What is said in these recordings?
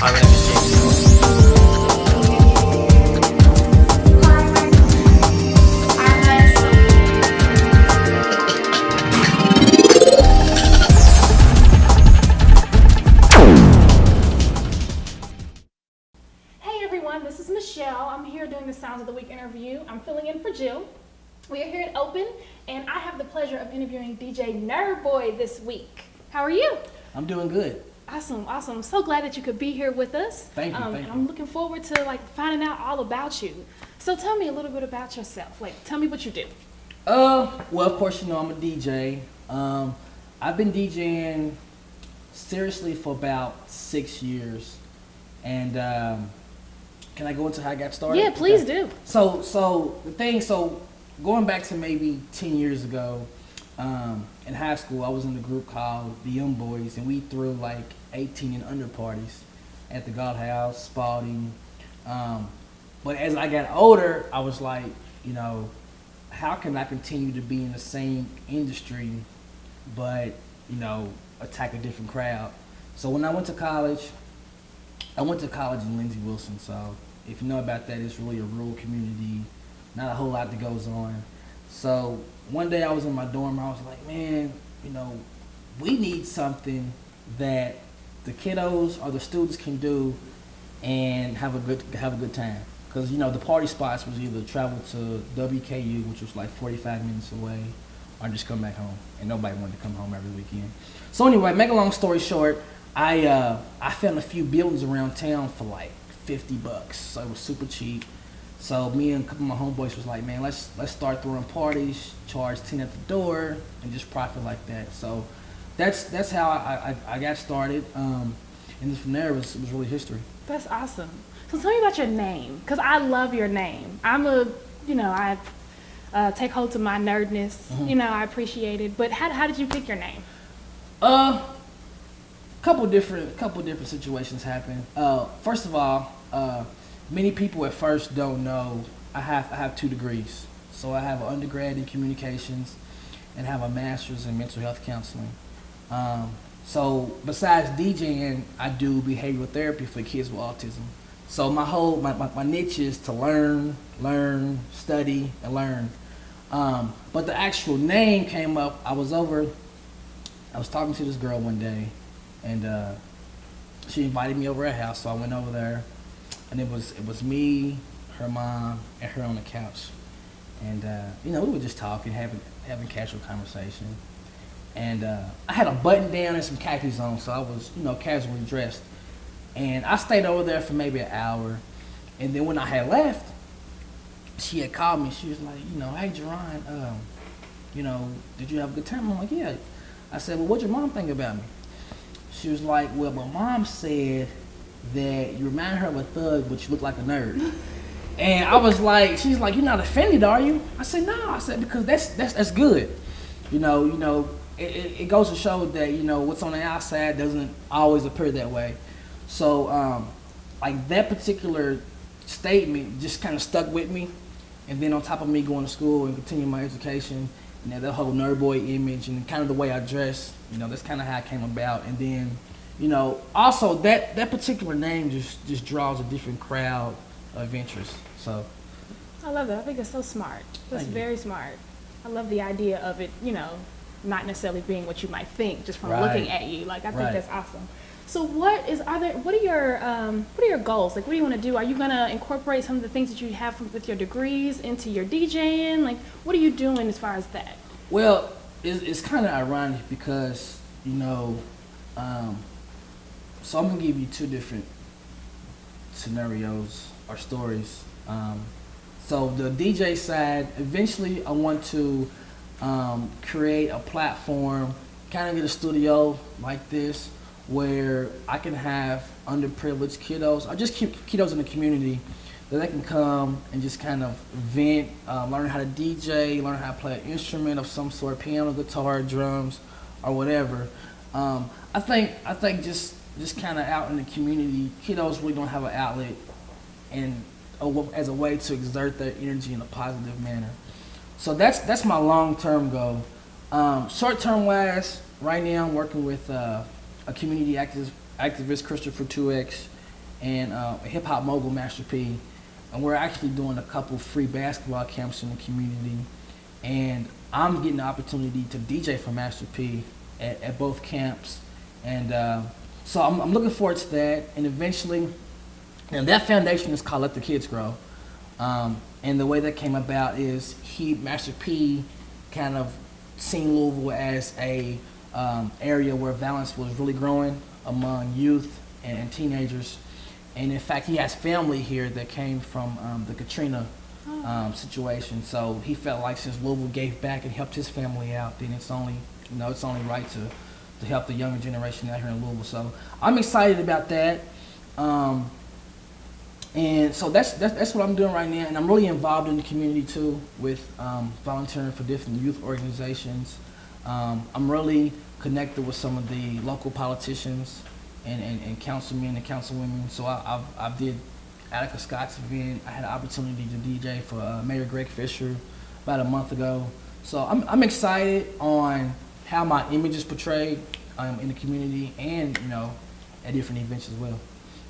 Hi, my name is James. Hey everyone, this is Michelle. I'm here doing the Sounds of the Week interview. I'm filling in for Jill. We are here at Open, and I have the pleasure of interviewing DJ Nerddboi this week. How are you? I'm doing good. Awesome, awesome. I'm so glad that you could be here with us. Thank you, thank you. I'm looking forward to finding out all about you. So tell me a little bit about yourself. Tell me what you do. Well, of course, I'm a DJ. I've been DJing seriously for about 6 years, and can I go into how I got started? Yeah, please do. So going back to maybe 10 years ago, in high school, I was in a group called the Young Boys, and we threw 18 and under parties at the God House, Spalding. But as I got older, I was like, how can I continue to be in the same industry, but, attack a different crowd? So when I went to college in Lindsey Wilson. So if you know about that, it's really a rural community, not a whole lot that goes on. So one day I was in my dorm, I was like, man, we need something that the kiddos or the students can do and have a good time. Because the party spots was either travel to WKU, which was 45 minutes away, or just come back home. And nobody wanted to come home every weekend. So anyway, make a long story short, I found a few buildings around town for $50, so it was super cheap. So me and a couple of my homeboys was like, man, let's start throwing parties, charge 10 at the door, and just profit like that. So that's how I got started, and then from there it was really history. That's awesome. So tell me about your name, because I love your name. I take hold to my nerdness. Mm-hmm. I appreciate it. But how did you pick your name? Couple different situations happen. First of all, many people at first don't know I have 2 degrees. So I have an undergrad in communications and have a master's in mental health counseling. So besides DJing, I do behavioral therapy for kids with autism. So my niche is to learn, study, and learn. But the actual name came up. I was talking to this girl one day, and she invited me over her house, so I went over there, and it was me, her mom, and her on the couch, and we were just talking, having casual conversation, and I had a button down and some khakis on, so I was casually dressed, and I stayed over there for maybe an hour, and then when I had left, she had called me. She was like, hey Jerron, did you have a good time? I'm like, yeah. I said, well, what'd your mom think about me? She was like, well, my mom said that you remind her of a thug, but you look like a nerd. And I was like, she's like, you're not offended, are you? I said, no. I said, because that's good. It goes to show that, what's on the outside doesn't always appear that way. So, that particular statement just kind of stuck with me. And then on top of me going to school and continuing my education, that whole Nerddboi image and kind of the way I dress, that's kind of how it came about. And then, also that particular name just draws a different crowd of interest. So I love that. I think it's so smart. That's very smart. I love the idea of it, not necessarily being what you might think just from looking at you. I think that's awesome. So what are your goals? What do you want to do? Are you going to incorporate some of the things that you have with your degrees into your DJing? What are you doing as far as that? Well, it's kind of ironic because, so I'm going to give you 2 different scenarios or stories. So the DJ side, eventually I want to create a platform, kind of get a studio like this, where I can have underprivileged kiddos, or just kiddos in the community, that they can come and just kind of vent, learn how to DJ, learn how to play an instrument of some sort, piano, guitar, drums, or whatever. I think just kind of out in the community, kiddos really don't have an outlet and as a way to exert their energy in a positive manner. So that's my long-term goal. Short-term wise, right now I'm working with a community activist, Christopher 2X, and Hip Hop Mogul Master P, and we're actually doing a couple free basketball camps in the community, and I'm getting the opportunity to DJ for Master P at both camps, and so I'm looking forward to that, and eventually, and that foundation is called Let the Kids Grow, and the way that came about is Master P kind of seen Louisville as a area where violence was really growing among youth and teenagers. And in fact, he has family here that came from the Katrina situation. So he felt like since Louisville gave back and helped his family out, then it's only right to help the younger generation out here in Louisville. So I'm excited about that. And so that's what I'm doing right now, and I'm really involved in the community too with volunteering for different youth organizations. I'm really connected with some of the local politicians and councilmen and councilwomen. So I did Attica Scott's event. I had an opportunity to DJ for Mayor Greg Fisher about a month ago. So I'm excited on how my image is portrayed in the community and at different events as well.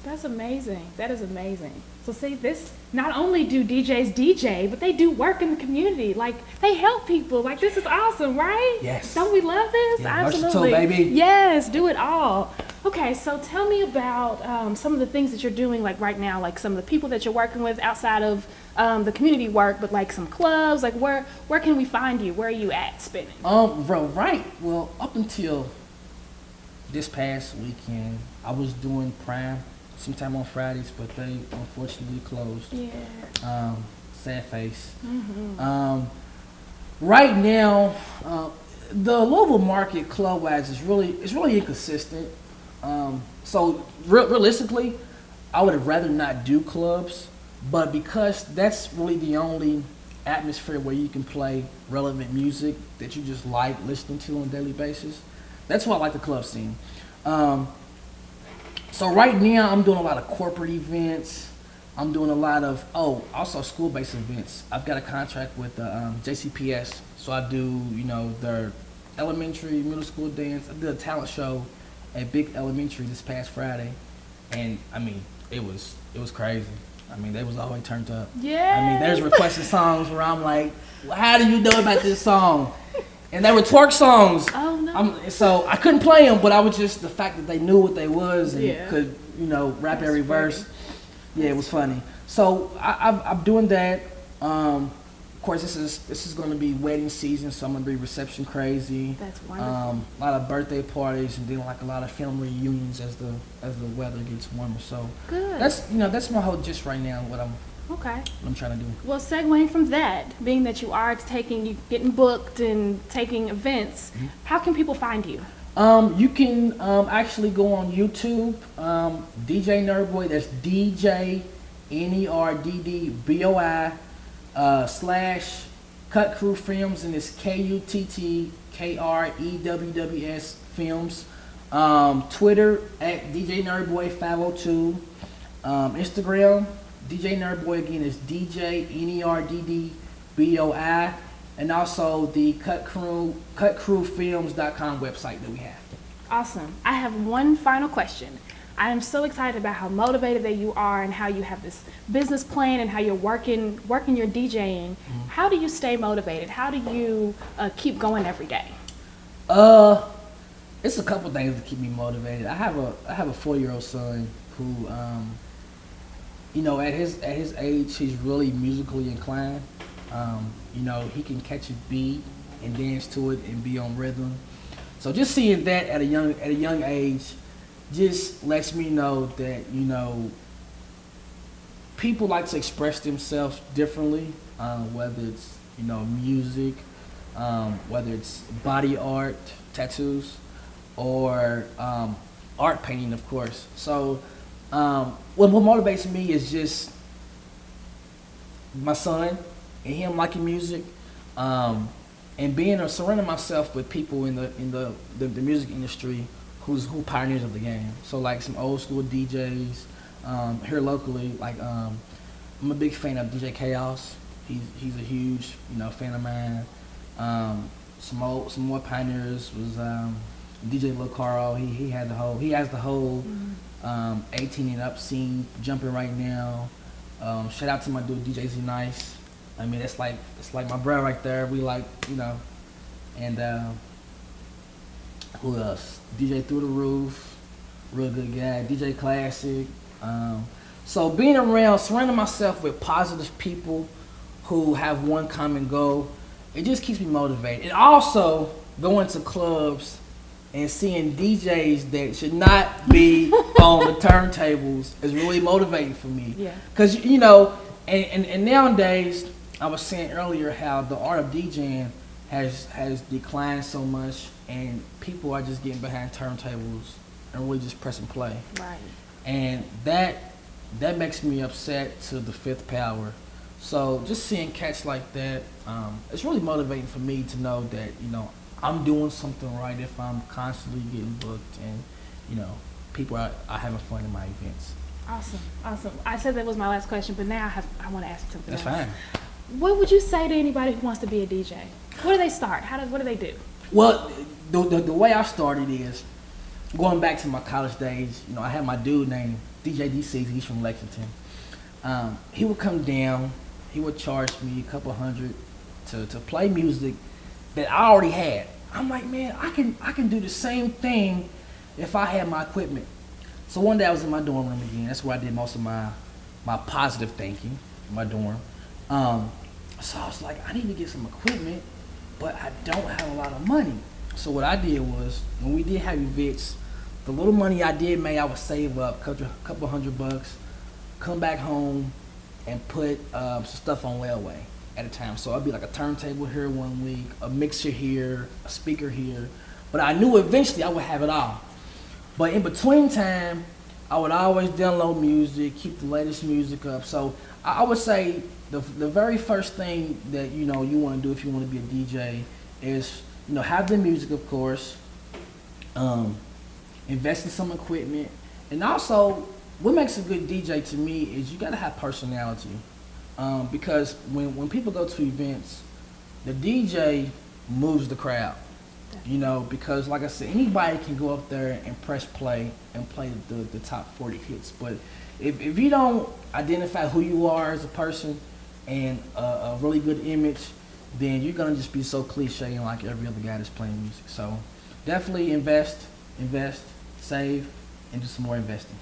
That's amazing. That is amazing. So see, this, not only do DJs DJ, but they do work in the community. Like, they help people. Like, this is awesome, right? Yes. Don't we love this? Yeah, absolutely. versatile, baby. Yes, do it all. Okay, so tell me about some of the things that you're doing, like right now, like some of the people that you're working with outside of the community work, but like some clubs. Like, where can we find you? Where are you at spinning? Right. Well, up until this past weekend, I was doing Prime sometime on Fridays, but they unfortunately closed. Yeah. Sad face. Mm-hmm. Right now, the Louisville market club-wise is really inconsistent. So realistically, I would have rather not do clubs, but because that's really the only atmosphere where you can play relevant music that you just like listening to on a daily basis, that's why I like the club scene. So right now I'm doing a lot of corporate events. I'm doing a lot of, also school-based events. I've got a contract with JCPS, so I do, their elementary, middle school dance. I did a talent show at Big Elementary this past Friday, and I mean, it was crazy. I mean, they was always turned up. Yeah. I mean, there's requested songs where I'm like, well, how do you know about this song? And they were twerk songs. Oh no. So I couldn't play them, but I was just the fact that they knew what they was and could, rap That's every verse. Yeah, it was funny. So I'm doing that. Of course, this is going to be wedding season, so I'm going to be reception crazy. That's wonderful. A lot of birthday parties and then like a lot of family reunions as the weather gets warmer. So Good. That's my whole gist right now. What I'm trying to do. Well, segueing from that, being that you are getting booked and taking events, Mm-hmm. how can people find you? You can actually go on YouTube, DJ Nerddboi. That's DJ Nerddboi / Cut Crew Films, and it's KUTTKREWWS Films. Twitter at DJ Nerddboi 502. Instagram DJ Nerddboi again is DJ Nerddboi, and also the cutcrewfilms.com website that we have. Awesome. I have one final question. I am so excited about how motivated that you are and how you have this business plan and how you're working your DJing. Mm-hmm. How do you stay motivated? How do you keep going every day? It's a couple things that keep me motivated. I have a 4-year-old son who, at his age, he's really musically inclined. He can catch a beat and dance to it and be on rhythm. So just seeing that at a young age just lets me know that, people like to express themselves differently, whether it's, music, whether it's body art, tattoos, or art painting, of course. So what motivates me is just my son and him liking music, and surrounding myself with people in the music industry who pioneers of the game. So like some old school DJs here locally. Like I'm a big fan of DJ Chaos. He's a huge fan of mine. Some more pioneers was DJ Lil Carl. He has the whole 18 and up scene jumping right now. Shout out to my dude DJ Z Nice. I mean, it's like my brother right there. We like, you know, and who else? DJ Through the Roof, real good guy. DJ Classic. So being around, surrounding myself with positive people who have one common goal, it just keeps me motivated. And also going to clubs and seeing DJs that should not be on the turntables is really motivating for me. Yeah. Because, you know, and nowadays, I was saying earlier how the art of DJing has declined so much, and people are just getting behind turntables and really just pressing play. Right. And that makes me upset to the fifth power. So just seeing cats like that, it's really motivating for me to know that, you know, I'm doing something right if I'm constantly getting booked and, you know, people are having fun in my events. Awesome. I said that was my last question, but now I want to ask you something That's else. fine. What would you say to anybody who wants to be a DJ? Where do they start? What do they do? Well, the way I started is going back to my college days. You know, I had my dude named DJ D6. He's from Lexington. He would come down. He would charge me a couple $100 to play music that I already had. I'm like, man, I can do the same thing if I had my equipment. So one day I was in my dorm room again. That's where I did most of my positive thinking in my dorm. So I was like, I need to get some equipment, but I don't have a lot of money. So what I did was, when we did have events, the little money I did make, I would save up a couple $100, come back home, and put some stuff on layaway at a time. So I'd be like a turntable here 1 week, a mixer here, a speaker here. But I knew eventually I would have it all. But in between time, I would always download music, keep the latest music up. So I would say the very first thing that, you know, you want to do if you want to be a DJ is, you know, have the music, of course, invest in some equipment, and also what makes a good DJ to me is you got to have personality. Because when people go to events, the DJ moves the crowd. You know, because like I said, anybody can go up there and press play and play the top 40 hits. But if you don't identify who you are as a person and a really good image, then you're gonna just be so cliche and like every other guy that's playing music. So definitely invest, save, and do some more investing.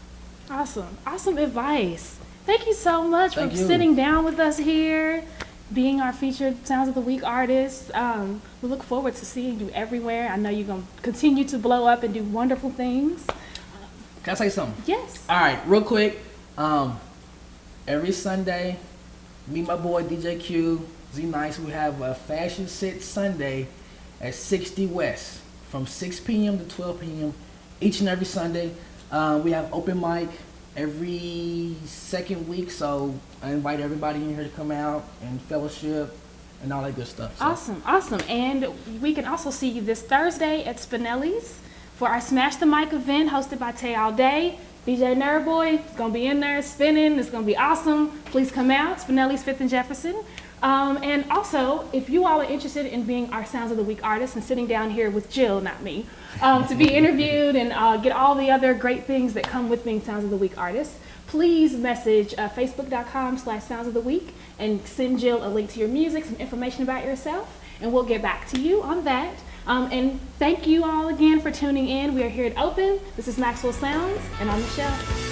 Awesome advice. Thank you so much for Thank you. sitting down with us here, being our featured Sounds of the Week artist. We look forward to seeing you everywhere. I know you're going to continue to blow up and do wonderful things. Can I say something? Yes. All right, real quick. Every Sunday, me and my boy DJ Q, Z Nice, we have a Fashion Set Sunday at 60 West from 6 p.m. to 12 p.m. each and every Sunday. We have open mic every second week, so I invite everybody in here to come out and fellowship and all that good stuff. So. Awesome. And we can also see you this Thursday at Spinelli's for our Smash the Mic event hosted by Tay All Day. DJ Nerddboi is going to be in there spinning. It's going to be awesome. Please come out. Spinelli's 5th and Jefferson. And also, if you all are interested in being our Sounds of the Week artist and sitting down here with Jill, not me, to be interviewed and get all the other great things that come with being Sounds of the Week artists, please message facebook.com/Sounds of the Week and send Jill a link to your music, some information about yourself, and we'll get back to you on that. And thank you all again for tuning in. We are here at Open. This is Maxwell Sounds, and I'm Michelle.